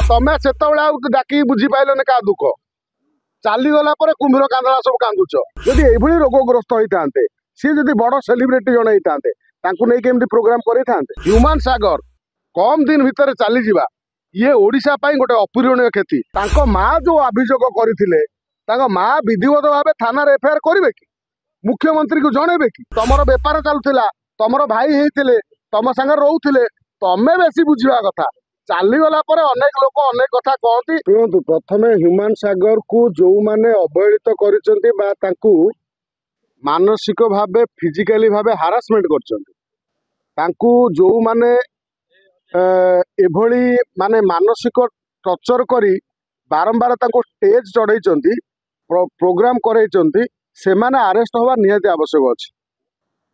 तमें से डाक बुझी पाइल क्या दुख चलीगला कुंभीर कांदला सब कांदुच जदि ये रोगग्रस्त होता सी जदि बड़ सेलिब्रिटी जन होते प्रोग्राम करते ह्यूमान सागर कम दिन भितर चली जावा ये ओडिशा गोटे अपूरणीय क्षति माँ जो अभियोग करते माँ विधिवत भाव थाना एफआईआर करेंगे कि मुख्यमंत्री को जनइबे कि तुम बेपार चलुला तुम भाई होते तुम सांगे रोते तमें बेसी बुझा कथा चलीगला अनेक लोक अनेक कथा कहती शुणु प्रथम ह्यूमान सागर को जो माने अवहेलित कर मानसिक भाव फिजिकाली भाव हारासमेंट कर जो माने एभली माने मानसिक टर्चर करी बारंबार स्टेज चढ़ई प्रोग्राम करई से माने अरेस्ट हवा निहाती आवश्यक अच्छी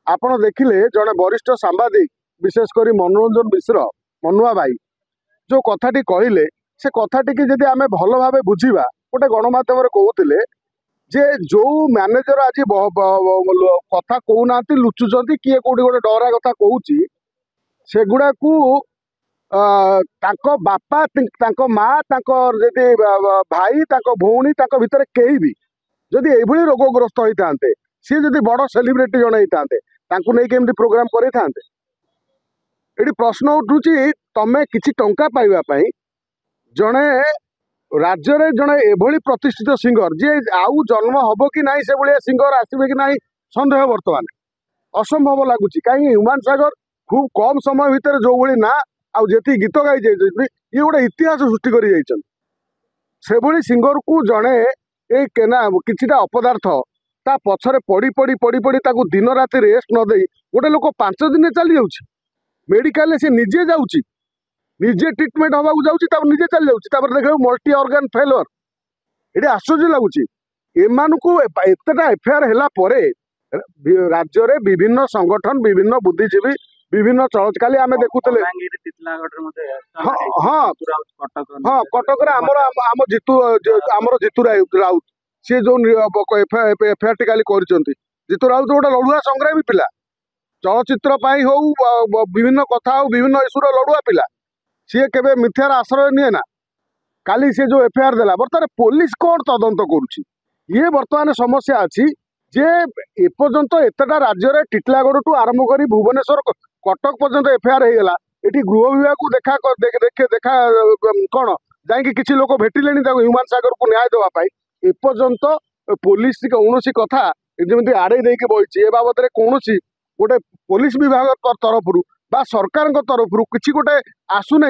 आपण देखिले जड़े वरिष्ठ सांबादिक विशेषकर मनोरंजन मिश्र मनुआ भाई जो कथाटी कहले से कथाटी की जदि आमे भल भाव बुझीबा गोटे गणमाध्यम कहते जे जो मैनेजर आज कथा कहूना लुचुंट किए कौटी गोटे डरा कथा कहूँ सेगुड़ा को बापा माँ जदि भाई भौणी भितर कहीं भी जदि ये रोगग्रस्त होता सी जदि बड़ सेलिब्रिटी जन होते प्रोग्राम करते ये प्रश्न उठूची तमें किसी टंका पाइबापी जड़े राज्य में जड़े एभली प्रतिष्ठित सिंगर जी आउ जन्म हम कि ना से भाया सिंगर आसवे कि ना सन्देह बर्तमान असंभव लगुच कहीं ह्यूमान सागर खूब कम समय भितर जो भाई ना आउ जी गीत गाई जाइए ये गोटे इतिहास सृष्टि कर सिंगर को जड़े ये किछिटा अपदार्थ ता पछरे पड़ी पड़ी पड़ी पड़ी ताकू दिन राति रेस्ट न दे गोटे लोक 5 दिन चली जाऊँ मेडिकल से निजे जाऊँगी निजे ट्रिटमेंट हवा जाऊँगी निजे चली जाऊँगी देख मल्टी ऑर्गन फेलर ये आश्चर्य लगुच एमानू एतटा एफआईआर है राज्य में विभिन्न संगठन विभिन्न बुद्धिजीवी विभिन्न चलच काली आमे देखुतले हाँ कटक आम जीतू राउत सी जो एफआईआर टी काली जीतू राउत गोटे लड़ुआ संग्रामी पिला चलचित्र हो विभिन्न कथा हो विभिन्न इश्यूर लड़ुआ पिला सी केबे मिथ्यार आश्रय निए ना काली सी जो एफआईआर देला बर्तमान पुलिस कौन तदंत करुछि ये बर्तमान समस्या अच्छी जे एपर्यंत एतटा राज्य में टिटलागढ़ ठू आरंभ कर भुवनेश्वर कटक पर्यंत एफआईआर होगा ये गृह विभाग को देखा कौन जाकि किसी लोक भेटिले ह्यूमान सागर को न्याय देवाई एपर्यंत पुलिस कौन कथा जमी आड़े देकी बही ए बाबद में कौन गोटे पुलिस विभाग तरफ सरकार तरफ किसी गोटे आसुना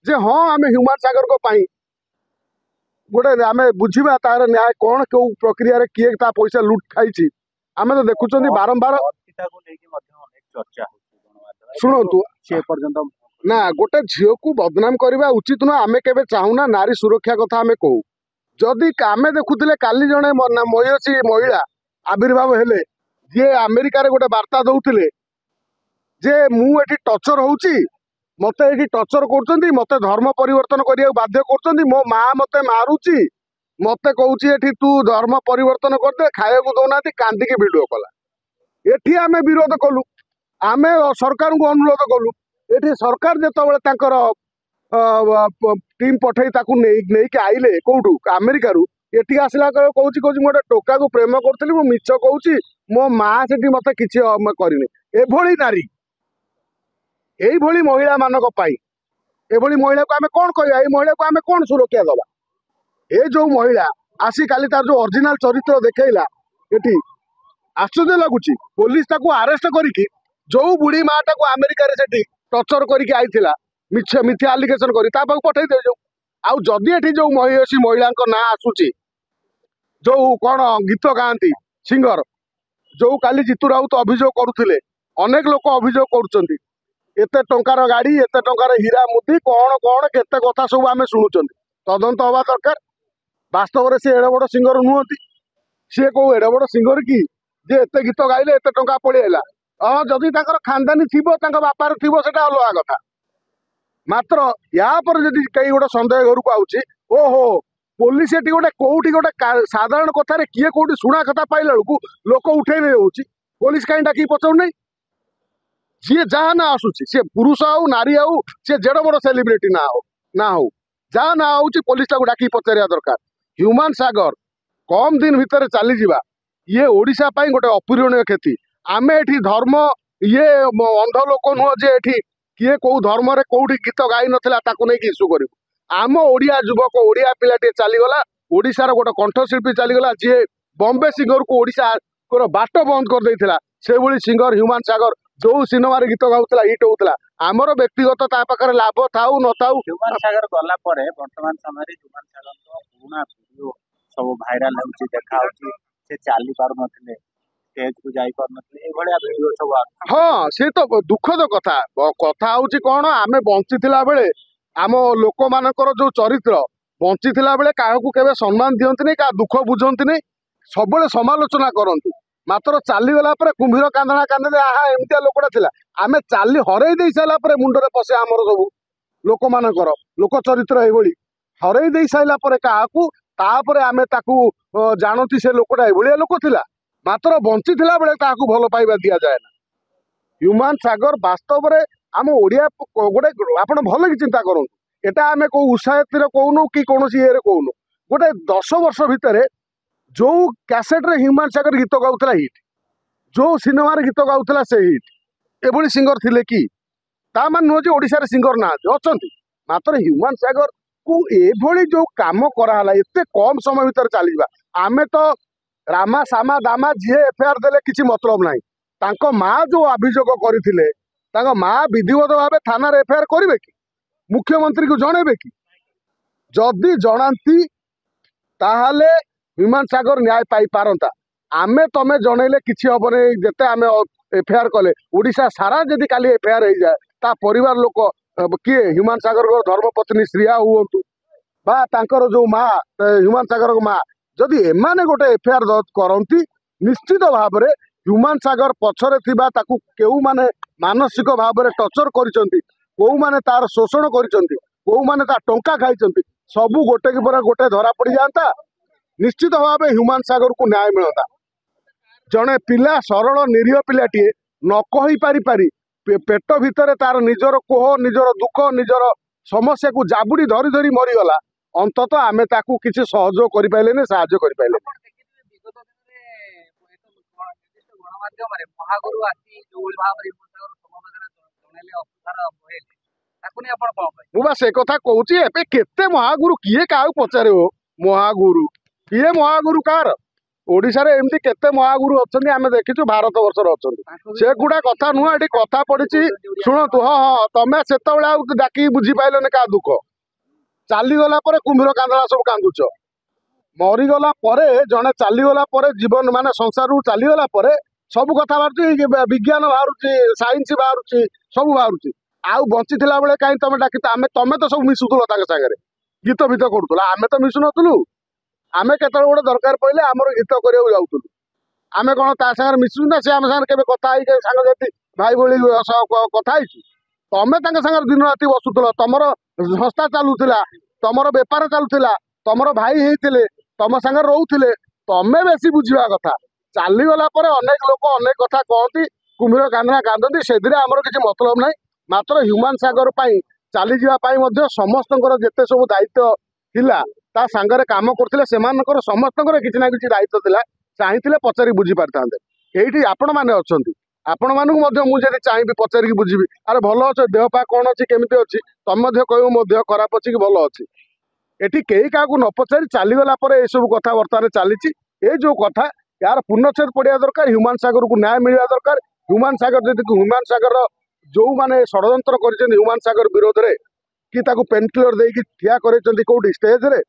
जे हाँ आम ह्यूमान सागर को गोटे आम बुझा तार न्याय कौन क्यों प्रक्रिया किए पैसा लुट खाई आम तो देखुं बारंबार शुणु ना गोटे झील को बदनाम करवा उचित नुह आम के चाहूना नारी सुरक्षा कथा आम कहू जदि आम देखुले काली जड़े मयसी महिला आविर्भाव हेले जी अमेरिका रे गोटे वार्ता दौले जे मुझे टर्चर होउची मत ये टर्चर कर मत धर्म परिवर्तन करने बाध्य कर मो माँ मत मारुची मत कौची तू धर्म परिवर्तन करदे खाया दौना कांदिकी भिडियो कला एठी आमे विरोध कलु आमे सरकार को अनुरोध कलु ये सरकार जो टीम पठे नहीं आइले कौटू अमेरिका ये आसला कौन गोटे टोका को प्रेम करी मु मिछ कहूँ मो माँ से मत किसी करनी एभली नारी यही महिला मानक एभली महिला को आम कौन कह महिला को आम कौन सुरक्षा दबा ये जो महिला आसी काली तार जो ओरिजिनल चरित्र देखला ये आश्चर्य लगुच पुलिस अरेस्ट करी जो बुढ़ी माँ को अमेरिका से टर्चर करके आईला मिथ्या आलिगेसन कर पठे दे आउ जदि ये जो महेशी महिला ना आसूची जो कौन गीत गाँती सिंगर जो काली जीतू राउत अभियोग करुले अनेक लोक अभियोग कर एते टंकार गाड़ी एते टंकार हीरा मुदी कौन कौन केते कथा सब आम शुणुं तदंत हवा दरकार वास्तव में सी एड़े बड़ सिंगर नुहति सी कौ एड़े बड़ सिंगर कि जे एते गीत गाइले एते टंका पड़ेगा हाँ जदि खानदानी थी बापार थी अलग कथा मात्र या पर जदि कई गोटे सन्देह घर को आउची ओहो पुलिस ये गोटे कौटी गोटे साधारण कथार किए कौटी शुणा कथा पाइला बेलू लोक उठे नहीं होची पुलिस कहीं डाक पचाऊ नहीं जी जहाँ ना आसूची सी पुरुष आउ नारी आउ सी जेड़ बड़ सेलिब्रिटी ना हो जहाँ ना हूँ पुलिस डाकी पचारिया दरकार ह्यूमान सागर कम दिन भितर चली जावा ये ओडिशा पाई गोटे अपूरणीय क्षति आमे एठी धर्म ये अंध लोक नुह जे एठी किए कौ धर्म रे कोठी गीत गाई नथिला ताकू नै कि इश्यू करिवु आम ओडिया युवक ओडिया पिलाटे चलीगला ओडिशार गोटे कंठशिल्पी चलीगला जी बॉम्बे सिंगर को ओडिशा को बाट बंद कर देइथिला से भली सिंगर ह्यूमान सागर जो सिनेमा गीत गाउतला हिट होउतला आमर व्यक्तिगत ता पाखरे लाभ थाउ न थाउ ह्यूमान सागर गला परे वर्तमान समय ह्यूमान सागर तो पुराना वीडियो सब भाइराल होउची देखा होउची से चाली पार नथिले स्टेज को जाई पार नथिले ए भलिया वीडियो सब हाँ से तो दुखद कथा कथा होउची कोन आमे बंचिथिला बेले आम लोक मानकर जो चरित्र बंचिथिला बेले काहाकू केबे सम्मान दियंती नै का दुख बुझंती नै सबले समालोचना करंती मात्र चलीगला कुंभीर कांदना कांदे आहा एमतिया लोकटा थिला आमे चाली हरई दे सारा पर मुंडरे पसे आमर सब लोक मानकर लोक चरित्र एभली हरई दे साइला पर काहाकू तापरे आमे ताकू जानती से लोकटा एभलिया लोक थिला मात्र बंची थिला बेले काहाकू भल पाइबा दिया जाए ना ह्यूमान सागर वास्तव रे आम ओडिया गोटे आपण भल कि चिंता करंतु एटा आमे को उत्साहित कहूनु कि कौनसी ये कहूनु गोटे 10 वर्ष भितर जो कैसेट रे ह्यूमान सागर गीत गाउतला हिट जो सिनेमा रे गीत गाउतला से हिट एभली सिंगर थिले कि ता मान नुह जे ओडिशा रे सिंगर ना अछंती मात्र ह्यूमान सागर को एभली जो काम कराला एते कम समय भितर चलीबा आमे तो रामा सामा दामा जी एफआईआर देले किछि मतलब नाही तांको माँ जो अभियोग करथिले तांको माँ विधिवत भावे थाना रे एफआईआर करिवे कि मुख्यमंत्री को जणेबे कि जदि जणांती ताहाले ह्यूमान सागर न्याय पाई पारंता आमे तमे जणैले किछि हबने जेते आमे एफआईआर कले ओडिशा सारा जदि काली एफआईआर हो जाए ता परिवार लोक किए ह्यूमान सागर को धर्मपत्नी श्रिया हुअंतु बा तांकर जो माँ ह्यूमान सागर को माँ जदि एमाने गोटे एफआईआर दर्ज करंती निश्चित भाव में ह्यूमान सागर पछरे थिबा ताकू केउ माने मानसिक भाव में टर्चर करिसंती कोउ माने तार शोषण करिसंती कोउ माने ता टंका खाइसंती सबू गोटे की पर गोटे धरा पड़ जाता निश्चित भाव में ह्यूमान सागर को न्याय मिलता जड़े पिला सरल निरीह पिलाटीए न कही पारि पारि पेट भितर तार निजर कोह निजर दुख निजर समस्या को जाबुड़ी धरी धरी मरीगला अंततः आमे ताकू किसी सहयोग कर पाइले साहाय्य कर पाइले मुझे से कथा कहूँ केते महागुरु किए क्या पचारे हो महागुरु किए महागुरु कार ओडिशा रे एमती केते महागुरु अच्छे आम देखीचु भारत वर्ष अच्छा से गुड़ा कथा नुह ये कथा पड़ी शुणु हाँ हाँ तुम्हें से डाक बुझी पाइल क्या दुख चलीगला कुंभीर कांदला सब कांदुच मरीगला जड़े चलीगला जीवन मान संसार रू चलीगला सब कथा बाहर विज्ञान बाहर साइंस बाहर सब बाहर आउ बंची बेले कहीं तुम डाक तमें तो सब मिशुल सागर गीत भीत करूला आम तो मिशु नुलु आम के गोटे दरकार पड़े आमर गीत करने जाऊलु आम कौन ता सागर मिशु ना से आम सागर कथा सांगती भाई भाई कथा तमें सागर दिन राति बसुल तुम संस्था चलुला तुम बेपार चलुला तुम भाई होते तुम सागर रोले तमें बेसी बुझा कथा चलीगला अनेक लोक अनेक कथा कहती कुंभीर कांदना कांदती से आमर किसी मतलब ना मात्र ह्यूमान सागर चली जावाई समस्त जिते सब दायित्व थिला ता सांगरे काम करथिले सेमानकर समस्तकर किछि ना किछि दायित्व थिला चाहिथिले पचारि बुझी पारतांते एठी आपण माने अछंती आपण मानकु मध्य मु जदि चाहिबी पचारि की बुझीबी अरे भलो अछि देह पा कोन अछि केमिति अछि तम मध्य कहू मो देह खराब अछि कि भलो अछि एठी केही काकू न पचारि चली गला परे ए सब कथा वर्तमान चलीछि ए जो कथा यार पूर्णच्छेद पड़िया दरकार ह्यूमान सागर को न्याय मिलवा दरकार ह्यूमान सागर जदि ह्यूमान सागर जो माने षड्यंत्र कर ह्यूमान सागर विरोध में कि ताकू पेन किलर देकी ठिया करैछंती कोठी स्टेज रे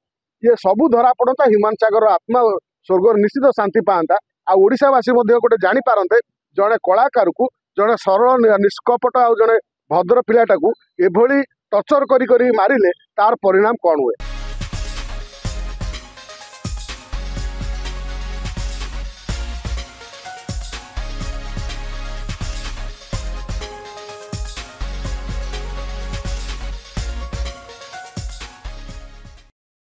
ये सबू धरा पड़ता ह्यूमान सागर आत्मा स्वर्ग निश्चित शांति पाता आ ओडिशावासी गोटे जानी पारंते जड़े कलाकार को जड़े सरल निष्कपट आ जड़े भद्र पिलाटा को एभली टर्चर करी मारिले तार परिणाम कौन हुए।